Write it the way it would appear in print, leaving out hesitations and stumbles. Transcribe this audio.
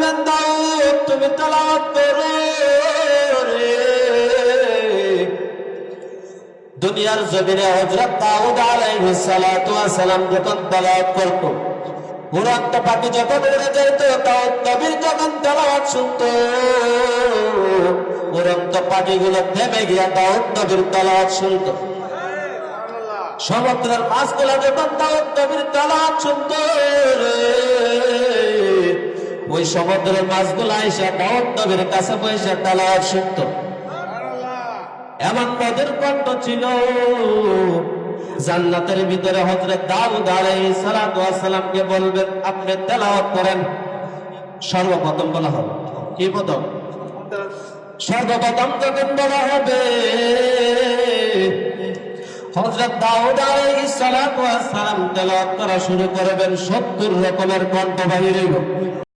দিবেন দাউদ তুমি তেলাওয়াত করো রে। দুনিয়ার জমিনে হযরত দাউদ আলাইহিস সালাতু ওয়াস সালাম যখন তেলাওয়াত করত, উড়ন্ত পাখি যখন উড়ে যেত, দাউদ নবীর যখন তেলাওয়াত শুনতো, উড়ন্ত পাখিগুলো থেমে গিয়া দাউদ নবীর তেলাওয়াত শুনতো। সমুদ্রের মাছগুলো যখন দাউদ নবীর তেলাওয়াত শুনতো, ওই সমুদ্রের মাছগুলো এসে দাউদ নবীর কাছে বসে তেলাওয়াত শুনতো। এমন মধুর কণ্ঠ ছিল, জান্নাতের ভিতরে হযরত দাউদ আলাইহিস সালাতু ওয়াস সালামকে বলবেন আপনি তেলাওয়াত করেন। সর্বপ্রথম বলা হবে কি? প্রথম সর্বপ্রথম যখন বলা হবে, হযরত দাউদ আলাইহিস সালাতু ওয়াস সালাম তেলাওয়াত করা শুরু করবেন, 70 রকমের কণ্ঠ বাহির হইব।